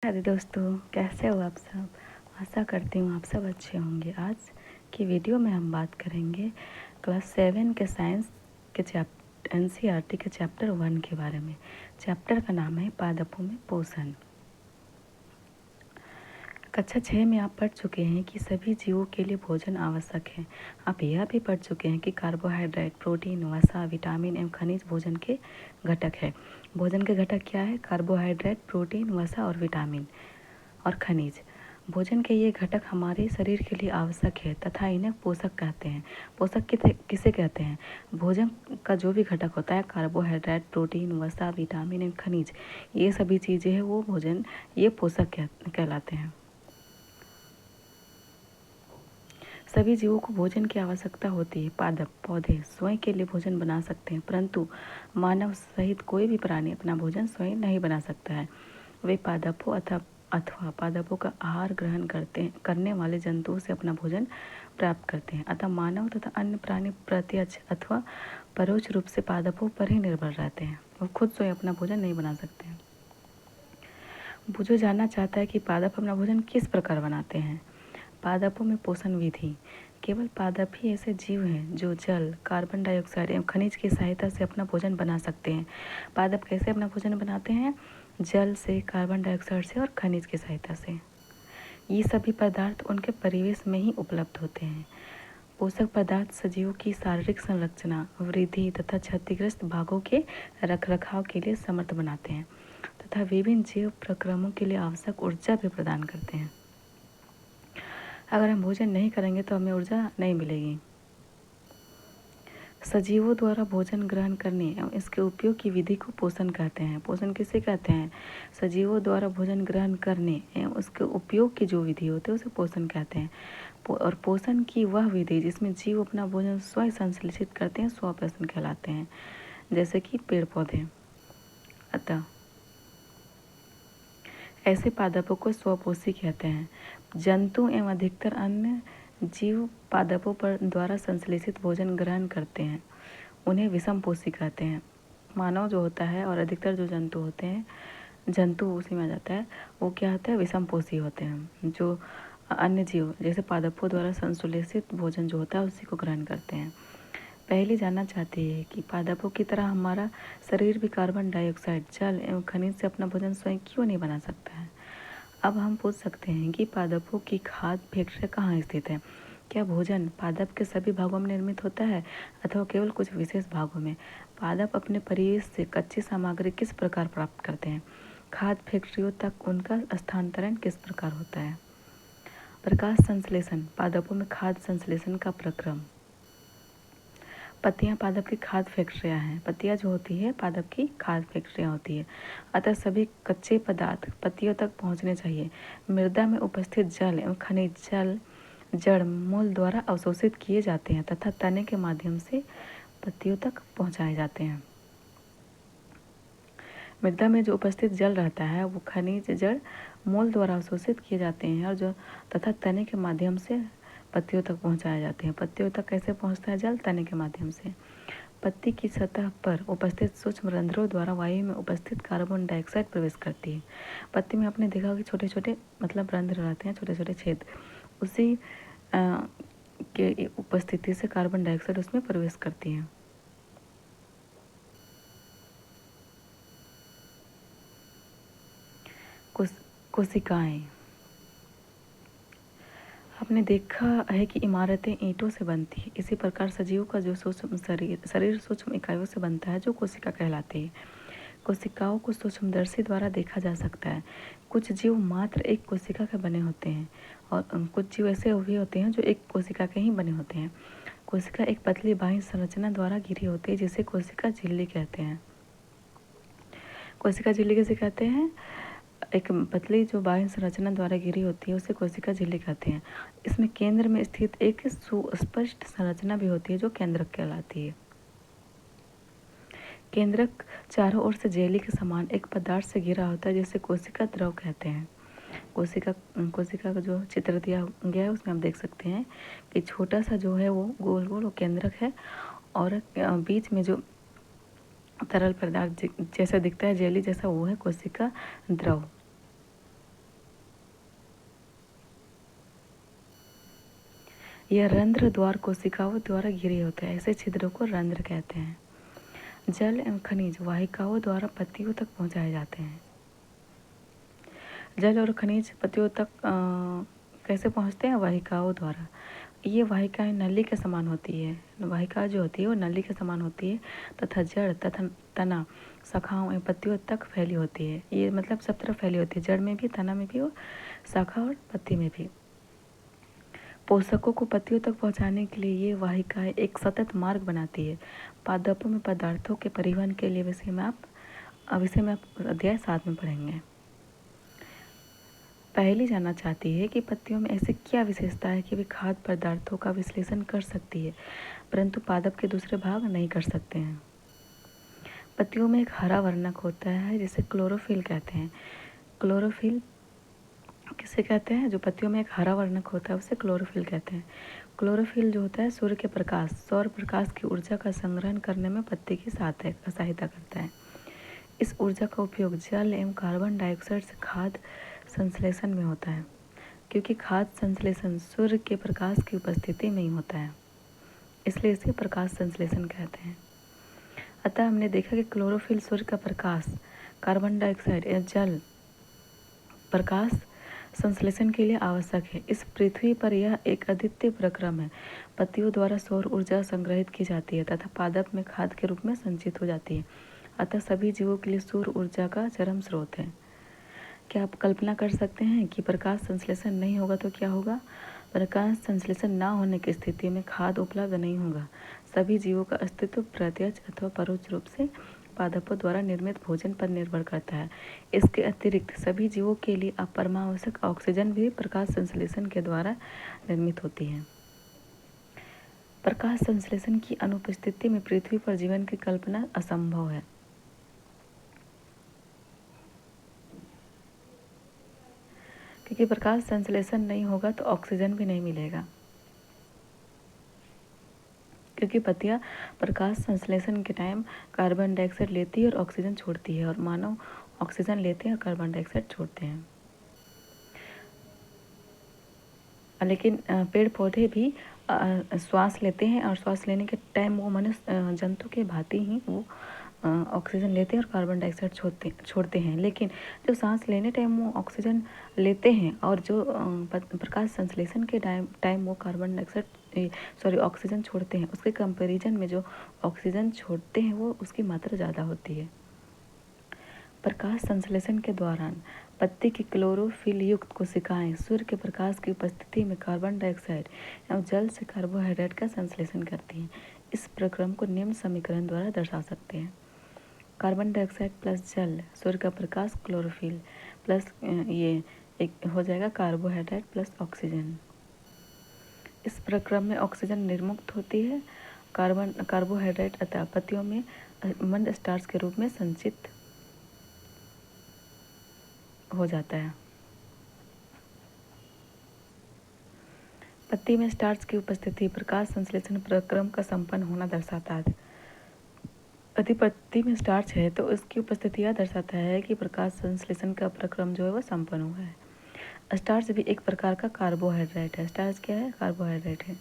अरे दोस्तों, कैसे हो आप सब। आशा करती हूँ आप सब अच्छे होंगे। आज की वीडियो में हम बात करेंगे क्लास 7 के साइंस के NCERT के चैप्टर 1 के बारे में। चैप्टर का नाम है पादपों में पोषण। कक्षा 6 में आप पढ़ चुके हैं कि सभी जीवों के लिए भोजन आवश्यक है। आप यह भी पढ़ चुके हैं कि कार्बोहाइड्रेट, प्रोटीन, वसा, विटामिन एवं खनिज भोजन के घटक है। भोजन के घटक क्या है? कार्बोहाइड्रेट, प्रोटीन, वसा और विटामिन और खनिज। भोजन के ये घटक हमारे शरीर के लिए आवश्यक है तथा इन्हें पोषक कहते हैं। पोषक किसे कहते हैं? भोजन का जो भी घटक होता है, कार्बोहाइड्रेट, प्रोटीन, वसा, विटामिन एवं खनिज, ये सभी चीज़ें हैं वो भोजन, ये पोषक कहलाते हैं। सभी जीवों को भोजन की आवश्यकता होती है। पादप पौधे स्वयं के लिए भोजन बना सकते हैं, परंतु मानव सहित कोई भी प्राणी अपना भोजन स्वयं नहीं बना सकता है। वे पादपों अथवा पादपों का आहार ग्रहण करने वाले जंतुओं से अपना भोजन प्राप्त करते हैं। अतः मानव तथा अन्य प्राणी प्रत्यक्ष अथवा परोक्ष रूप से पादपों पर ही निर्भर रहते हैं। वो खुद स्वयं अपना भोजन नहीं बना सकते हैं। जो जानना चाहता है कि पादप अपना भोजन किस प्रकार बनाते हैं। पादपों में पोषण विधि। केवल पादप ही ऐसे जीव हैं जो जल, कार्बन डाइऑक्साइड एवं खनिज की सहायता से अपना भोजन बना सकते हैं। पादप कैसे अपना भोजन बनाते हैं? जल से, कार्बन डाइऑक्साइड से और खनिज की सहायता से। ये सभी पदार्थ उनके परिवेश में ही उपलब्ध होते हैं। पोषक पदार्थ सजीवों की शारीरिक संरचना, वृद्धि तथा क्षतिग्रस्त भागों के रखरखाव के लिए समर्थ बनाते हैं तथा विभिन्न जीव प्रक्रमों के लिए आवश्यक ऊर्जा भी प्रदान करते हैं। अगर हम भोजन नहीं करेंगे तो हमें ऊर्जा नहीं मिलेगी। सजीवों द्वारा भोजन ग्रहण करने एवं इसके उपयोग की विधि को पोषण कहते हैं। पोषण किसे कहते हैं? सजीवों द्वारा भोजन ग्रहण करने एवं उसके उपयोग की जो विधि होती है उसे पोषण कहते हैं। और पोषण की वह विधि जिसमें जीव अपना भोजन स्वयं संश्लेषित करते हैं, स्वपोषण कहलाते हैं, जैसे कि पेड़ पौधे। अतः ऐसे पादपों को स्वपोषी कहते हैं। जंतु एवं अधिकतर अन्य जीव पादपों पर द्वारा संश्लेषित भोजन ग्रहण करते हैं, उन्हें विषमपोषी कहते हैं। मानव जो होता है और अधिकतर जो जंतु होते हैं, जंतु उसी में आ जाता है, वो क्या होता है? विषमपोषी होते हैं। जो अन्य जीव जैसे पादपों द्वारा संश्लेषित भोजन जो होता है उसी को ग्रहण करते हैं। पहले जानना चाहते हैं कि पादपों की तरह हमारा शरीर भी कार्बन डाइऑक्साइड, जल एवं खनिज से अपना भोजन स्वयं क्यों नहीं बना सकता है। अब हम पूछ सकते हैं कि पादपों की खाद्य फैक्ट्री कहाँ स्थित है। क्या भोजन पादप के सभी भागों में निर्मित होता है अथवा केवल कुछ विशेष भागों में? पादप अपने परिवेश से कच्ची सामग्री किस प्रकार प्राप्त करते हैं? खाद्य फैक्ट्रियों तक उनका स्थानांतरण किस प्रकार होता है? प्रकाश संश्लेषण पादपों में खाद्य संश्लेषण का प्रक्रम। पत्तियां पादप की खाद्य फैक्ट्रियां हैं। पत्तियां जो होती है पादप की खाद्य फैक्ट्रियां होती है। अतः सभी कच्चे पदार्थ पत्तियों तक पहुंचने चाहिए। मृदा में उपस्थित जल एवं खनिज जड़ मूल द्वारा अवशोषित किए जाते हैं तथा तने के माध्यम से पत्तियों तक पहुंचाए जाते हैं। मृदा में जो उपस्थित जल रहता है वो खनिज जड़ मूल द्वारा अवशोषित किए जाते हैं और जो तथा तने के माध्यम से पत्तियों तक पहुंचाए जाते हैं। पत्तियों तक कैसे पहुंचता है जल? तने के माध्यम से। पत्ती की सतह पर उपस्थित सूक्ष्म रंध्रों द्वारा वायु में उपस्थित कार्बन डाइऑक्साइड प्रवेश करती है। पत्ती में आपने देखा कि छोटे छोटे रंध्र रहते हैं, छोटे छोटे छेद, उसी के उपस्थिति से कार्बन डाइऑक्साइड उसमें प्रवेश करती है। कोशिकाएं। आपने देखा है कि इमारतें ईंटों से बनती है, इसी प्रकार सजीवों का जो सूक्ष्म शरीर सूक्ष्म इकाइयों से बनता है जो कोशिका कहलाती है। कोशिकाओं को सूक्ष्मदर्शी द्वारा देखा जा सकता है। कुछ जीव मात्र एक कोशिका के बने होते हैं और कुछ जीव ऐसे भी होते हैं जो एक कोशिका के ही बने होते हैं। कोशिका एक पतली बाह्य संरचना द्वारा घिरी होती है जिसे कोशिका झिल्ली कहते हैं। कोशिका झिल्ली किसे कहते हैं? एक पतली जो बाह्य संरचना द्वारा घिरी होती है उसे कोशिका झिल्ली कहते हैं। इसमें केंद्र में स्थित एक सुस्पष्ट संरचना भी होती है जो केंद्रक कहलाती है। केंद्रक चारों ओर से जेली के समान एक पदार्थ से घिरा होता है जिसे कोशिका द्रव कहते हैं। कोशिका का जो चित्र दिया गया है उसमें आप देख सकते हैं कि छोटा सा जो है वो गोल गोल वो केंद्रक है और बीच में जो तरल पदार्थ जैसा दिखता है जेली जैसा वो है कोशिका द्रव। यह रंध्र द्वार कोशिकाओं द्वारा घिरे होते हैं, ऐसे छिद्रों को रंध्र कहते हैं। जल एवं खनिज वाहिकाओं द्वारा पत्तियों तक पहुंचाए जाते हैं। जल और खनिज पत्तियों तक कैसे पहुंचते हैं? वाहिकाओं द्वारा। ये वाहिकाएं नली के समान होती है। वाहिका जो होती है वो नली के समान होती है तथा जड़ तथा तना शाखाओं एवं पत्तियों तक फैली होती है। ये मतलब सब तरफ फैली होती है, जड़ में भी, तना में भी और शाखा और पत्ती में भी। पोषकों को पत्तियों तक पहुंचाने के लिए ये वाहिकाएं एक सतत मार्ग बनाती है। पादपों में पदार्थों के परिवहन के लिए विषय में आप अध्याय 7 में पढ़ेंगे। पहली जानना चाहती है कि पत्तियों में ऐसी क्या विशेषता है कि वे खाद्य पदार्थों का विश्लेषण कर सकती है परंतु पादप के दूसरे भाग नहीं कर सकते हैं। पत्तियों में एक हरा वर्णक होता है जिसे क्लोरोफिल कहते हैं। क्लोरोफिल किसे कहते हैं? जो पत्तियों में एक हरा वर्णक होता है उसे क्लोरोफिल कहते हैं। क्लोरोफिल जो होता है सूर्य के प्रकाश, सौर प्रकाश की ऊर्जा का संग्रहण करने में पत्ती की सहायता करता है। इस ऊर्जा का उपयोग जल एवं कार्बन डाइऑक्साइड से खाद्य संश्लेषण में होता है, क्योंकि खाद्य संश्लेषण सूर्य के प्रकाश की उपस्थिति में ही होता है, इसलिए इसे प्रकाश संश्लेषण कहते हैं। अतः हमने देखा कि क्लोरोफिल सूर्य का प्रकाश, कार्बन डाइऑक्साइड या जल प्रकाश संश्लेषण के लिए आवश्यक है। इस पृथ्वी पर यह एक अद्वितीय प्रक्रम है। पत्तियों द्वारा सौर ऊर्जा संग्रहित की जाती है तथा पादप में खाद के रूप में संचित हो जाती है। अतः सभी जीवों के लिए सौर ऊर्जा का चरम स्रोत है। क्या आप कल्पना कर सकते हैं कि प्रकाश संश्लेषण नहीं होगा तो क्या होगा? प्रकाश संश्लेषण न होने की स्थिति में खाद्य उपलब्ध नहीं होगा। सभी जीवों का अस्तित्व प्रत्यक्ष अथवा परोक्ष रूप से पादपों द्वारा निर्मित भोजन पर निर्भर करता है। इसके अतिरिक्त सभी जीवों के लिए परमावश्यक ऑक्सीजन भी प्रकाश संश्लेषण के द्वारा निर्मित होती है। प्रकाश संश्लेषण की अनुपस्थिति में पृथ्वी पर जीवन की कल्पना असंभव है, क्योंकि प्रकाश संश्लेषण नहीं होगा तो ऑक्सीजन भी नहीं मिलेगा, क्योंकि पत्तियां प्रकाश संश्लेषण के टाइम कार्बन डाइऑक्साइड लेती है और ऑक्सीजन छोड़ती है, और मानव ऑक्सीजन लेते हैं और कार्बन डाइऑक्साइड छोड़ते हैं। लेकिन पेड़ पौधे भी श्वास लेते हैं और श्वास लेने के टाइम वो मनुष्य जंतु के भांति ही वो ऑक्सीजन लेते हैं और कार्बन डाइऑक्साइड छोड़ते हैं। लेकिन जो सांस लेने टाइम वो ऑक्सीजन लेते हैं और जो प्रकाश संश्लेषण के टाइम वो कार्बन डाइऑक्साइड ऑक्सीजन छोड़ते हैं, उसके कंपैरिजन में जो ऑक्सीजन छोड़ते हैं वो उसकी मात्रा ज़्यादा होती है। प्रकाश संश्लेषण के दौरान पत्ती की क्लोरोफिल युक्त कोशिकाएं सूर्य के प्रकाश की उपस्थिति में कार्बन डाइऑक्साइड एवं जल से कार्बोहाइड्रेट का संश्लेषण करती हैं। इस प्रक्रम को निम्न समीकरण द्वारा दर्शा सकते हैं। कार्बन डाइऑक्साइड प्लस जल, सूर्य का प्रकाश, क्लोरोफिल प्लस ये एक हो जाएगा कार्बोहाइड्रेट प्लस ऑक्सीजन। इस प्रक्रम में ऑक्सीजन निर्मुक्त होती है। कार्बोहाइड्रेट अतः पत्तियों में मंद स्टार्च के रूप में संचित हो जाता है। पत्ती में स्टार्च की उपस्थिति प्रकाश संश्लेषण प्रक्रम का संपन्न होना दर्शाता है। यदि पत्ती में स्टार्च है तो उसकी उपस्थिति यह दर्शाता है कि प्रकाश संश्लेषण का प्रक्रम जो है वह संपन्न हुआ है। स्टार्च भी एक प्रकार का कार्बोहाइड्रेट है। स्टार्च क्या है? कार्बोहाइड्रेट है।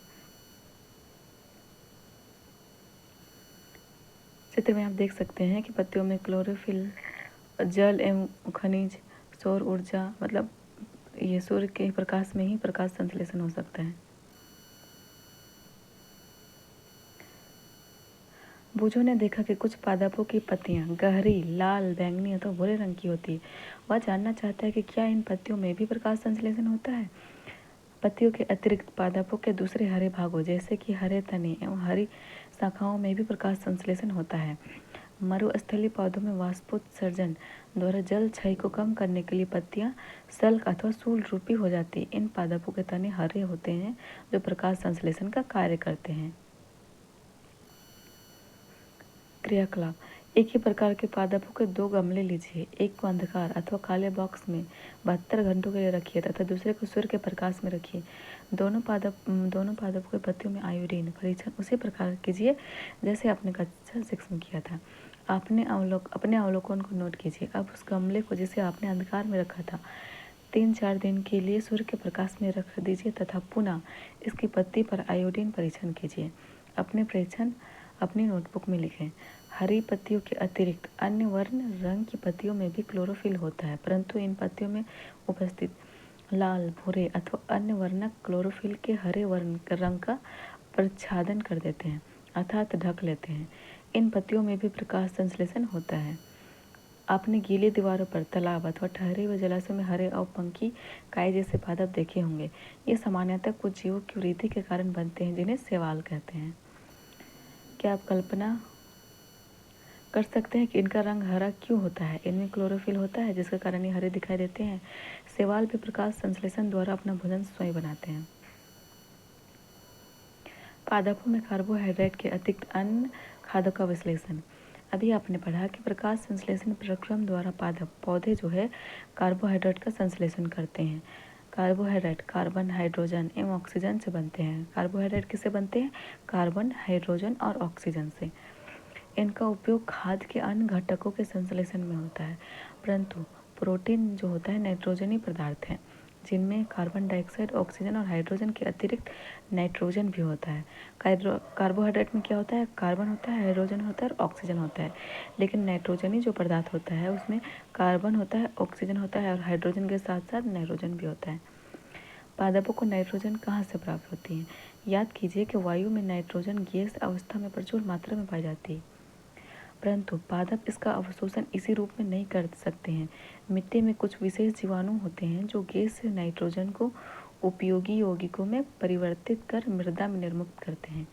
चित्र में आप देख सकते हैं कि पत्तियों में क्लोरोफिल, जल एवं खनिज, सौर ऊर्जा, मतलब ये सूर्य के प्रकाश में ही प्रकाश संश्लेषण हो सकता है। बूझों ने देखा कि कुछ पादपों की पत्तियां गहरी लाल, बैंगनी अथवा भूरे रंग की होती है। वह जानना चाहता है कि क्या इन पत्तियों में भी प्रकाश संश्लेषण होता है। पत्तियों के अतिरिक्त पादपों के दूसरे हरे भागों जैसे कि हरे तने एवं हरी शाखाओं में भी प्रकाश संश्लेषण होता है। मरुस्थलीय पौधों में वाष्पोत्सर्जन द्वारा जल क्षय को कम करने के लिए पत्तियां सल्क अथवा शूल रूपी हो जाती है। इन पादपों के तने हरे होते हैं जो प्रकाश संश्लेषण का कार्य करते हैं। क्रियाकलाप: एक ही प्रकार के पादपों के 2 गमले लीजिए। एक को अंधकार अथवा काले बॉक्स में 72 घंटों के लिए रखिए तथा दूसरे को सूर्य के प्रकाश में रखिए। दोनों पादपों के पत्तियों में आयोडीन परीक्षण उसी प्रकार कीजिए जैसे आपने कक्षा 6 में किया था। अपने अवलोकन को नोट कीजिए। अब उस गमले को जिसे आपने अंधकार में रखा था 3-4 दिन के लिए सूर्य के प्रकाश में रख दीजिए तथा पुनः इसकी पत्ती पर आयोडीन परीक्षण कीजिए। अपने परीक्षण अपनी नोटबुक में लिखें। हरी पत्तियों के अतिरिक्त अन्य वर्ण रंग की पत्तियों में भी क्लोरोफिल होता है, परंतु इन पत्तियों में उपस्थित लाल, भूरे अथवा अन्य वर्णक क्लोरोफिल के हरे रंग का प्रच्छादन कर देते हैं अर्थात ढक लेते हैं। इन पत्तियों में भी प्रकाश संश्लेषण होता है। आपने गीली दीवारों पर तालाब अथवा ठहरे हुए जलाशय में हरे और पंखी काई जैसे पादप देखे होंगे। ये सामान्यतः कुछ जीवों की वृद्धि के कारण बनते हैं जिन्हें शैवाल कहते हैं। क्या आप कल्पना कर सकते हैं कि इनका रंग हरा क्यों होता है? इनमें क्लोरोफिल होता है जिसके कारण ये हरे दिखाई देते हैं। शैवाल भी प्रकाश संश्लेषण द्वारा अपना भोजन स्वयं बनाते हैं। पादपों में कार्बोहाइड्रेट के अतिरिक्त अन्य खाद्यों का विश्लेषण। अभी आपने पढ़ा कि प्रकाश संश्लेषण प्रक्रम द्वारा पौधे जो है कार्बोहाइड्रेट का संश्लेषण करते हैं। कार्बोहाइड्रेट कार्बन, हाइड्रोजन एवं ऑक्सीजन से बनते हैं। कार्बोहाइड्रेट किससे बनते हैं? कार्बन, हाइड्रोजन और ऑक्सीजन से। इनका उपयोग खाद्य के अन्य घटकों के संश्लेषण में होता है, परंतु प्रोटीन जो होता है नाइट्रोजनी पदार्थ है जिनमें कार्बन डाइऑक्साइड, ऑक्सीजन और हाइड्रोजन के अतिरिक्त नाइट्रोजन भी होता है। कार्बोहाइड्रेट में क्या होता है? कार्बन होता है, हाइड्रोजन होता है और ऑक्सीजन होता है, लेकिन नाइट्रोजनी जो पदार्थ होता है उसमें कार्बन होता है, ऑक्सीजन होता है और हाइड्रोजन के साथ साथ नाइट्रोजन भी होता है। पादपों को नाइट्रोजन कहाँ से प्राप्त होती है? याद कीजिए कि वायु में नाइट्रोजन गैस अवस्था में प्रचुर मात्रा में पाई जाती है, परंतु पादप इसका अवशोषण इसी रूप में नहीं कर सकते हैं। मिट्टी में कुछ विशेष जीवाणु होते हैं जो गैस से नाइट्रोजन को उपयोगी यौगिकों में परिवर्तित कर मृदा में निर्मुक्त करते हैं।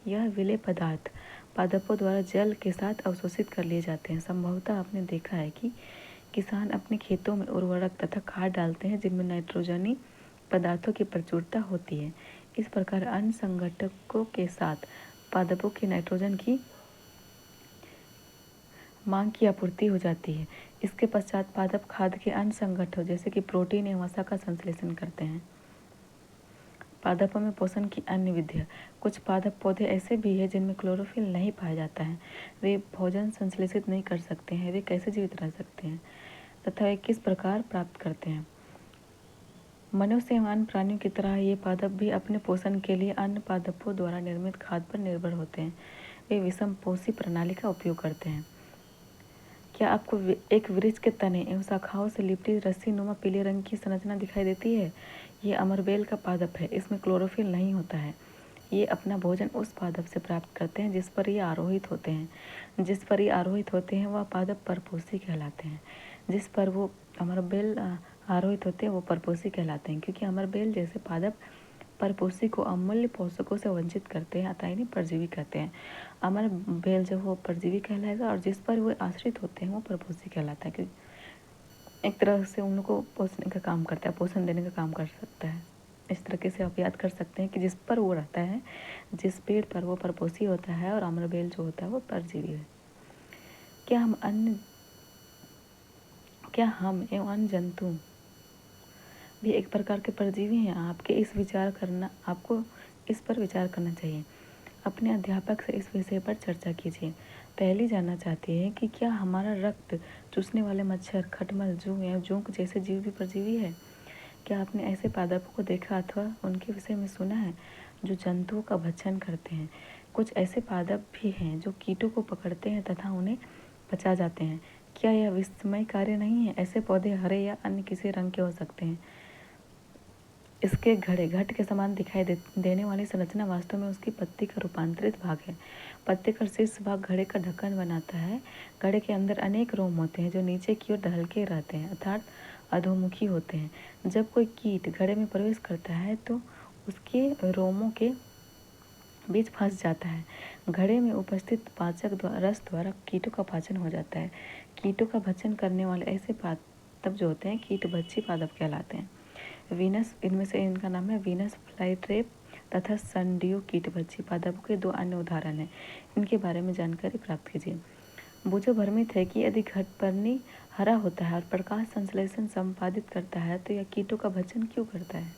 यह विलेय पदार्थ पादपों द्वारा जल के साथ अवशोषित कर लिए जाते हैं। संभवतः आपने देखा है कि किसान अपने खेतों में उर्वरक तथा खाद डालते हैं जिनमें नाइट्रोजनी पदार्थों की प्रचुरता होती है। इस प्रकार अन्य संघटकों के साथ पादपों की नाइट्रोजन की मांग की आपूर्ति हो जाती है। इसके पश्चात पादप खाद्य के अन्य संघटकों जैसे कि प्रोटीन एवं वसा का संश्लेषण करते हैं। पादपों में पोषण की अन्य विधियाँ। कुछ पादप पौधे ऐसे भी हैं जिनमें क्लोरोफिल नहीं पाया जाता है। वे भोजन संश्लेषित नहीं कर सकते हैं। वे कैसे जीवित रह सकते हैं तथा वे किस प्रकार प्राप्त करते हैं? मनुष्य एवं अन्य प्राणियों की तरह ये पादप भी अपने पोषण के लिए अन्य पादपों द्वारा निर्मित खाद्य पर निर्भर होते हैं। वे विषम पोषी प्रणाली का उपयोग करते हैं। क्या आपको एक वृक्ष के तने एवं शाखाओं से लिपटी रस्सी नुमा पीले रंग की संरचना दिखाई देती है? ये अमरबेल का पादप है। इसमें क्लोरोफिल नहीं होता है। ये अपना भोजन उस पादप से प्राप्त करते हैं जिस पर ये आरोहित होते हैं वह पादप परपोषी कहलाते हैं। जिस पर वो अमरबेल आरोहित होते हैं वो परपोषी कहलाते हैं, क्योंकि अमरबेल जैसे पादप परपोषी को अमूल्य पोषकों से वंचित करते हैं, अतः इन्हें परजीवी कहते हैं। अमर बेल जब वो परजीवी कहलाएगा और जिस पर वो आश्रित होते हैं वो परपोषी कहलाता है, क्योंकि एक तरह से उन लोग को पोषण का काम करता है, पोषण देने का काम कर सकता है। इस तरीके से आप याद कर सकते हैं कि जिस पर वो रहता है, जिस पेड़ पर वो परपोषी होता है और अमर बेल जो होता है वो परजीवी है। क्या हम एवं अन्य जंतु भी एक प्रकार के परजीवी हैं? आपको इस पर विचार करना चाहिए। अपने अध्यापक से इस विषय पर चर्चा कीजिए। पहली जानना चाहते हैं कि क्या हमारा रक्त चूसने वाले मच्छर, खटमल, जू या जोंक जैसे जीव भी परजीवी है? क्या आपने ऐसे पादपों को देखा अथवा उनके विषय में सुना है जो जंतुओं का भक्षण करते हैं? कुछ ऐसे पादप भी हैं जो कीटों को पकड़ते हैं तथा उन्हें पचा जाते हैं। क्या यह विस्मय कार्य नहीं है? ऐसे पौधे हरे या अन्य किसी रंग के हो सकते हैं। इसके घट के समान दिखाई देने वाली संरचना वास्तव में उसकी पत्ती का रूपांतरित भाग है। पत्ते का शीर्ष भाग घड़े का ढक्कन बनाता है। घड़े के अंदर अनेक रोम होते हैं जो नीचे की ओर ढल के रहते हैं, अर्थात अधोमुखी होते हैं। जब कोई कीट घड़े में प्रवेश करता है तो उसके रोमों के बीच फंस जाता है। घड़े में उपस्थित पाचक रस द्वारा कीटों का पाचन हो जाता है। कीटों का भक्षण करने वाले ऐसे पादप जो होते हैं कीटभक्षी पादप कहलाते हैं। वीनस, इनमें से इनका नाम है वीनस फ्लाईट्रेप तथा सनडियो कीटभक्षी पादपों के 2 अन्य उदाहरण हैं। इनके बारे में जानकारी प्राप्त कीजिए। बुझो भ्रमित है कि यदि घटपर्णी हरा होता है और प्रकाश संश्लेषण संपादित करता है तो यह कीटों का भक्षण क्यों करता है?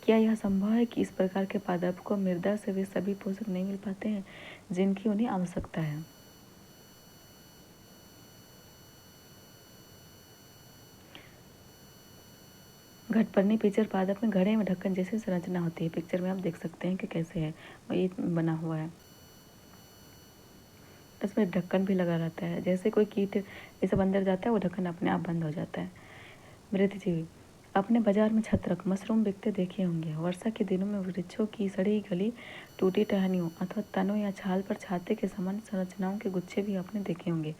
क्या यह संभव है कि इस प्रकार के पादपों को मृदा से वे सभी पोषक नहीं मिल पाते हैं जिनकी उन्हें आवश्यकता है? घटपर्णी पिक्चर पादप में घड़े में ढक्कन जैसी संरचना होती है। पिक्चर में आप देख सकते हैं कि कैसे है ये बना हुआ है। इसमें ढक्कन भी लगा रहता है, जैसे कोई कीट ये सब अंदर जाता है वो ढक्कन अपने आप बंद हो जाता है। मृतजीवी अपने बाजार में छत्रक मशरूम बिकते देखे होंगे। वर्षा के दिनों में वृक्षों की सड़ी गली, टूटी टहनियों अथवा तनों या छाल पर छाते के समान संरचनाओं के गुच्छे भी आपने देखे होंगे।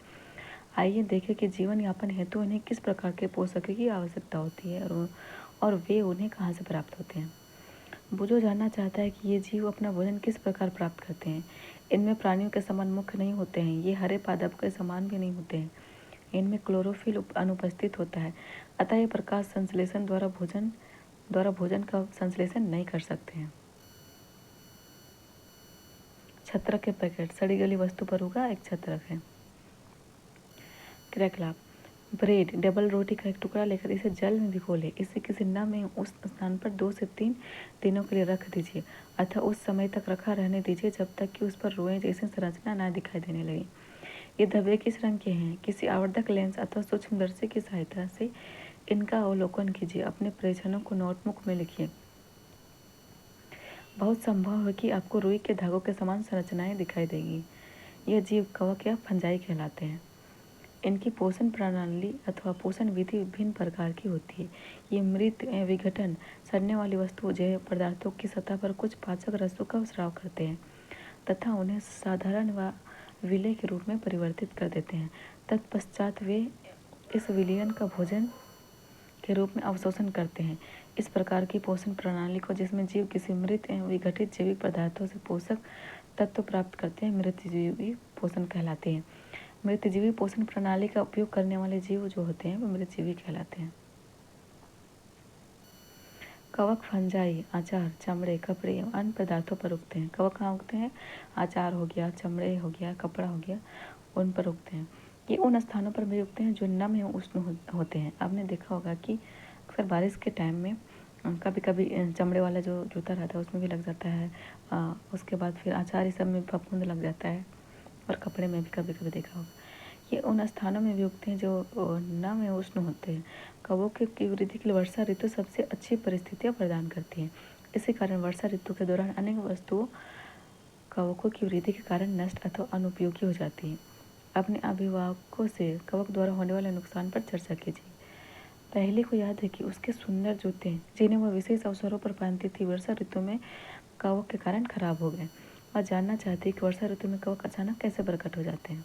आइए देखें कि जीवन यापन हेतु उन्हें किस प्रकार के पोषक की आवश्यकता होती है और वे उन्हें कहाँ से प्राप्त होते हैं। बुझो जानना चाहता है कि ये जीव अपना भोजन किस प्रकार प्राप्त करते हैं। इनमें प्राणियों के समान मुख नहीं होते हैं, ये हरे पादप के समान भी नहीं होते हैं। इनमें क्लोरोफिल अनुपस्थित होता है, अतः ये प्रकाश संश्लेषण द्वारा भोजन का संश्लेषण नहीं कर सकते हैं। छत्रक के पैकेट सड़ी गली वस्तु पर होगा एक छत्रक है। क्रियाकलाप ब्रेड डबल रोटी का एक टुकड़ा लेकर इसे जल में भिगो ले। इसे किसी नम में उस स्थान पर 2 से 3 दिनों के लिए रख दीजिए अथवा उस समय तक रखा रहने दीजिए जब तक कि उस पर रोएं जैसी संरचना न दिखाई देने लगे। ये धब्बे किस रंग के हैं? किसी आवर्धक लेंस अथवा सूक्ष्मदर्शी की सहायता से इनका अवलोकन कीजिए। अपने परीक्षणों को नोटबुक में लिखिए। बहुत संभव है कि आपको रुई के धागों के समान संरचनाएं दिखाई देंगी। यह जीव कवक या फंजाई कहलाते हैं। इनकी पोषण प्रणाली अथवा पोषण विधि विभिन्न प्रकार की होती है। ये मृत विघटन सड़ने वाली वस्तुओं जैव पदार्थों की सतह पर कुछ पाचक रसों का स्राव करते हैं तथा उन्हें साधारण व विलय के रूप में परिवर्तित कर देते हैं। तत्पश्चात वे इस विलयन का भोजन के रूप में अवशोषण करते हैं। इस प्रकार की पोषण प्रणाली को, जिसमें जीव किसी मृत एवं विघटित जैविक पदार्थों से पोषक तत्व प्राप्त करते हैं, मृतजीवी पोषण कहलाते हैं। मृतजीवी पोषण प्रणाली का उपयोग करने वाले जीव जो होते हैं वो मृतजीवी कहलाते हैं। कवक फंजाई आचार, चमड़े, कपड़े एवं अन्य पदार्थों पर उगते हैं। कवक कहाँ उगते हैं? आचार हो गया, चमड़े हो गया, कपड़ा हो गया, उन पर उगते हैं। ये उन स्थानों पर भी उगते हैं जो नम एवं उष्ण होते हैं। आपने देखा होगा कि अक्सर बारिश के टाइम में कभी कभी चमड़े वाला जो जूता रहता है उसमें भी लग जाता है। उसके बाद फिर आचार ये सब में फफूंद लग जाता है और कपड़े में भी कभी कभी देखा होगा। ये उन स्थानों में भी उगते हैं जो नम एवं उष्ण होते हैं। कवकों की वृद्धि के लिए वर्षा ऋतु सबसे अच्छी परिस्थितियां प्रदान करती है। इसी कारण वर्षा ऋतु के दौरान अनेक वस्तुओं कवकों की वृद्धि के कारण नष्ट अथवा अनुपयोगी हो जाती है। अपने अभिभावकों से कवक द्वारा होने वाले नुकसान पर चर्चा कीजिए। पहले को याद है कि उसके सुंदर जूते जिन्हें वह विशेष अवसरों पर पहनती थी वर्षा ऋतु में कवक के कारण खराब हो गए। और जानना चाहती कि वर्षा ऋतु में कवक अचानक कैसे प्रकट हो जाते हैं।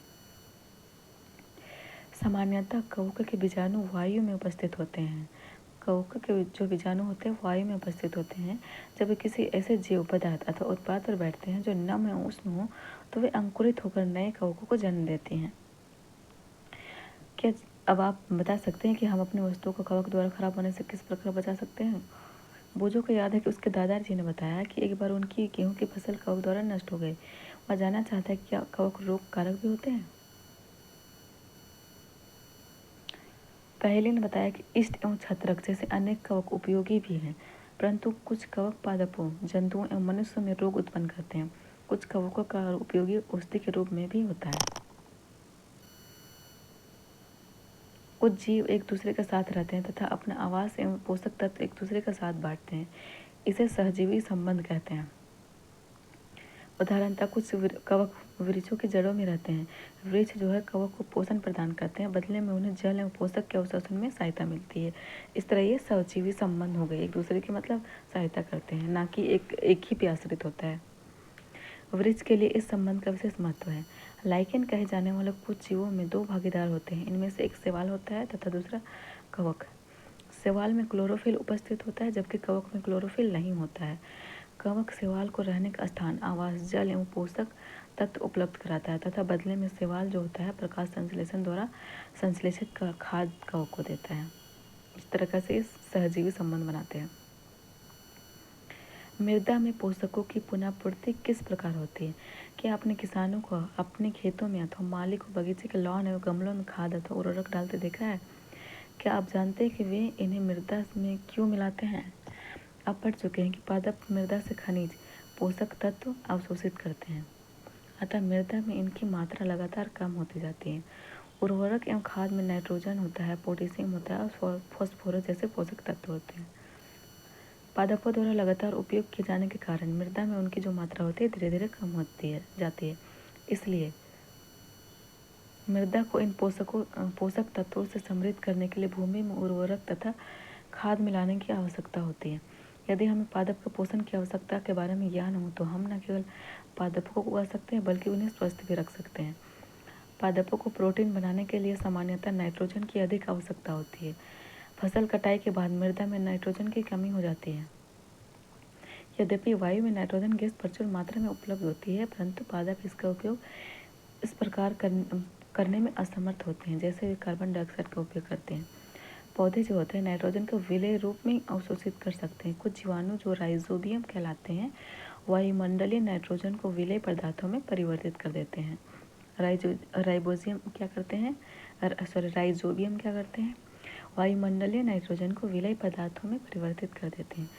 सामान्यतः कवक के बीजाणु वायु में उपस्थित होते हैं। कवक के जो बीजाणु होते हैं वायु में उपस्थित होते हैं। जब वे किसी ऐसे जैव पदार्थ अथवा उत्पाद पर बैठते हैं जो नम या उष्ण हो तो वे अंकुरित होकर नए कवकों को जन्म देती हैं। क्या अब आप बता सकते हैं कि हम अपनी वस्तुओं को कवक द्वारा खराब होने से किस प्रकार बचा सकते हैं? बोझो को याद है कि उसके दादाजी ने बताया कि एक बार उनकी गेहूं की फसल कवक द्वारा नष्ट हो गई। वह जानना चाहता है कि क्या कवक रोग कारक भी होते हैं? पहले ने बताया कि इष्ट एवं छत्रक जैसे अनेक कवक उपयोगी भी हैं, परंतु कुछ कवक पादपों, जंतुओं एवं मनुष्यों में रोग उत्पन्न करते हैं। कुछ कवकों का उपयोगी औषधि के रूप में भी होता है। कुछ जीव एक दूसरे के साथ रहते हैं तथा अपना आवास एवं पोषक तत्व एक दूसरे के साथ बांटते हैं। इसे सहजीवी संबंध कहते हैं। उदाहरणतः कुछ कवक वृक्षों की जड़ों में रहते हैं। वृक्ष जो है कवक को पोषण प्रदान करते हैं, बदले में उन्हें जल एवं पोषक के अवशोषण में सहायता मिलती है। इस तरह ये सहजीवी संबंध हो गए, एक दूसरे की मतलब सहायता करते हैं, ना कि एक ही पे आश्रित होता है। वृक्ष के लिए इस संबंध का विशेष महत्व है। लाइकेन कहे जाने वाले कुछ जीवों में 2 भागीदार होते हैं। इनमें से एक शैवाल होता है तथा दूसरा कवक। शैवाल में क्लोरोफिल उपस्थित होता है जबकि कवक में क्लोरोफिल नहीं होता है। कवक शैवाल को रहने का स्थान, आवास, जल एवं पोषक तत्व उपलब्ध कराता है तथा बदले में शैवाल जो होता है प्रकाश संश्लेषण द्वारा संश्लेषित खाद्य कवक को देता है। इस तरह से सहजीवी संबंध बनाते हैं। मृदा में पोषकों की पुनःपूर्ति किस प्रकार होती है? क्या अपने किसानों को अपने खेतों में अथवा माली को बगीचे के लॉन एवं गमलों में खाद अथवा उर्वरक डालते देखा है? क्या आप जानते हैं कि वे इन्हें मृदा में क्यों मिलाते हैं? आप पढ़ चुके हैं कि पादप मृदा से खनिज, पोषक तत्व अवशोषित करते हैं, अतः मृदा में इनकी मात्रा लगातार कम होती जाती है। उर्वरक एवं खाद में नाइट्रोजन होता है, पोटेशियम होता है और फॉस्फोरस जैसे पोषक तत्व होते हैं। पादपों द्वारा लगातार उपयोग किए जाने के कारण मृदा में उनकी जो मात्रा होती है धीरे धीरे कम होती जाती है। इसलिए मृदा को इन पोषक तत्वों से समृद्ध करने के लिए भूमि में उर्वरक तथा खाद मिलाने की आवश्यकता होती है। यदि हमें पादप के पोषण की आवश्यकता के बारे में ज्ञान हो तो हम न केवल पादपों को उगा सकते हैं बल्कि उन्हें स्वस्थ भी रख सकते हैं। पादपों को प्रोटीन बनाने के लिए सामान्यतः नाइट्रोजन की अधिक आवश्यकता होती है। फसल कटाई के बाद मृदा में नाइट्रोजन की कमी हो जाती है। यद्यपि वायु में नाइट्रोजन गैस प्रचुर मात्रा में उपलब्ध होती है, परंतु पादप इसका उपयोग इस प्रकार करने में असमर्थ होते हैं जैसे वे कार्बन डाइऑक्साइड का उपयोग करते हैं। पौधे जो होते हैं नाइट्रोजन को विलेय रूप में अवशोषित कर सकते हैं। कुछ जीवाणु जो राइजोबियम कहलाते हैं वायुमंडलीय नाइट्रोजन को विलेय पदार्थों में परिवर्तित कर देते हैं। राइजोबियम क्या करते हैं, वायुमंडलीय नाइट्रोजन को विलेय पदार्थों में परिवर्तित कर देते हैं।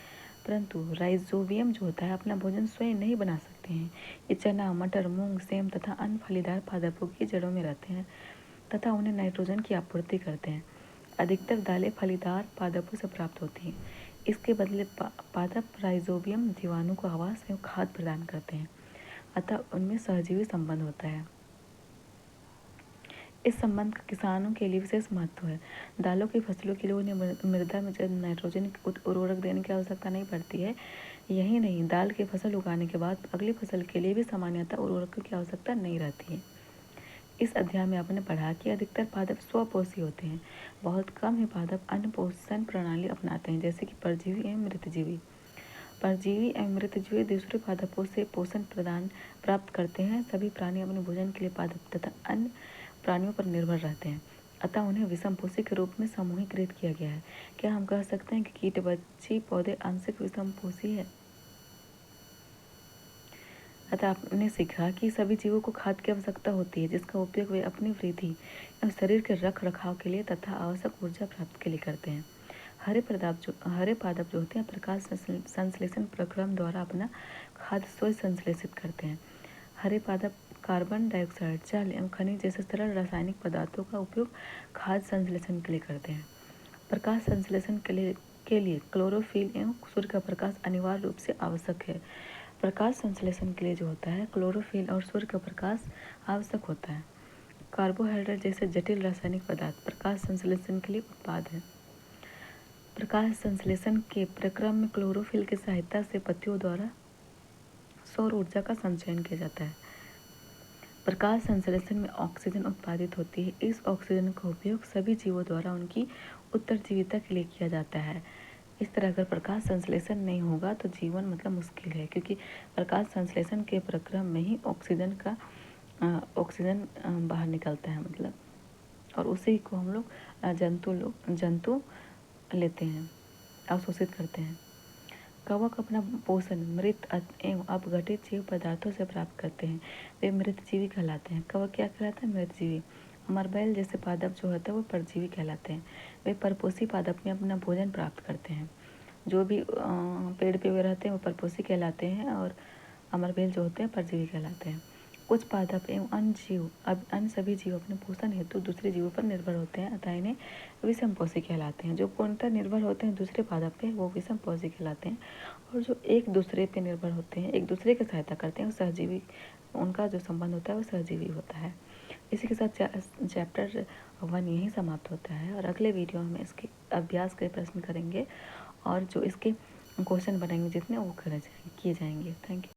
परंतु राइजोबियम जो होता है अपना भोजन स्वयं नहीं बना सकते हैं। ये चना, मटर, मूंग, सेम तथा अन्य फलीदार पादपों की जड़ों में रहते हैं तथा उन्हें नाइट्रोजन की आपूर्ति करते हैं। अधिकतर दालें फलीदार पादपों से प्राप्त होती हैं। इसके बदले पादप राइजोबियम जीवाणु को आवास एवं खाद प्रदान करते हैं, अतः उनमें सहजीवी संबंध होता है। इस संबंध का किसानों के लिए विशेष महत्व है। दालों की फसलों के लिए उन्हें मृदा में नाइट्रोजन उर्वरक देने की आवश्यकता नहीं पड़ती है। यही नहीं, दाल की फसल उगाने के बाद अगली फसल के लिए भी सामान्यतः उर्वरकों की आवश्यकता नहीं रहती है। इस अध्याय में आपने पढ़ा कि अधिकतर पादप स्वपोषी होते हैं। बहुत कम ही पादप अन्य पोषण प्रणाली अपनाते हैं जैसे कि परजीवी एवं मृतजीवी। परजीवी एवं मृतजीवी दूसरे पादपों से पोषण प्राप्त करते हैं। सभी प्राणी अपने भोजन के लिए पादप तथा अन्य प्राणियों पर निर्भर रहते हैं, अतः उन्हें विषमपोषी के रूप में समूहीकृत किया गया है। क्या हम कह सकते हैं कि कीटबच्ची पौधे आंशिक विषमपोषी है? अतः आपने सीखा कि सभी जीवों को खाद की आवश्यकता होती है जिसका उपयोग वे अपनी वृद्धि एवं शरीर के रख रखाव के लिए तथा आवश्यक ऊर्जा प्राप्त के लिए करते हैं। हरे पादप जो होते हैं प्रकाश संश्लेषण प्रक्रम द्वारा अपना खाद्य स्वयं संश्लेषित करते हैं। हरे पादप कार्बन डाइऑक्साइड, जल एवं खनिज जैसे सरल रासायनिक पदार्थों का उपयोग खाद्य संश्लेषण के लिए करते हैं। प्रकाश संश्लेषण के लिए क्लोरोफिल एवं सूर्य का प्रकाश अनिवार्य रूप से आवश्यक है। प्रकाश संश्लेषण के लिए जो होता है क्लोरोफिल और सूर्य का प्रकाश आवश्यक होता है। कार्बोहाइड्रेट जैसे जटिल रासायनिक पदार्थ प्रकाश संश्लेषण के लिए उत्पाद है। प्रकाश संश्लेषण के प्रक्रम में क्लोरोफिल की सहायता से पत्तियों द्वारा सौर ऊर्जा का संचयन किया जाता है। प्रकाश संश्लेषण में ऑक्सीजन उत्पादित होती है। इस ऑक्सीजन का उपयोग सभी जीवों द्वारा उनकी उत्तरजीविता के लिए किया जाता है। इस तरह अगर प्रकाश संश्लेषण नहीं होगा तो जीवन मतलब मुश्किल है, क्योंकि प्रकाश संश्लेषण के प्रक्रम में ही ऑक्सीजन बाहर निकलता है मतलब, और उसी को हम लोग जंतु लेते हैं, अवशोषित करते हैं। कवक अपना पोषण मृत एवं अपघटित जीव पदार्थों से प्राप्त करते हैं, वे मृतजीवी कहलाते हैं। कवक क्या कहलाता है? मृतजीवी। मरबैल जैसे पादप जो होते हैं वो परजीवी कहलाते हैं। वे परपोषी पादप में अपना भोजन प्राप्त करते हैं। जो भी पेड़ पे वे रहते हैं वो परपोषी कहलाते हैं और अमरबेल जो होते हैं परजीवी कहलाते हैं। कुछ पादप एवं अन्य सभी जीव अपने पोषण हेतु दूसरे जीवों पर निर्भर होते हैं, अतः इन्हें विषमपोषी कहलाते हैं। जो पूर्णतः निर्भर होते हैं दूसरे पादप पे वो विषमपोषी कहलाते हैं, और जो एक दूसरे पे निर्भर होते हैं, एक दूसरे की सहायता करते हैं, वो सहजीवी, उनका जो संबंध होता है वो सहजीवी होता है। इसी के साथ चैप्टर 1 यहीं समाप्त होता है, और अगले वीडियो में इसके अभ्यास के प्रश्न करेंगे और जो इसके क्वेश्चन बनेंगे जितने वो किए जाएंगे। Thank you.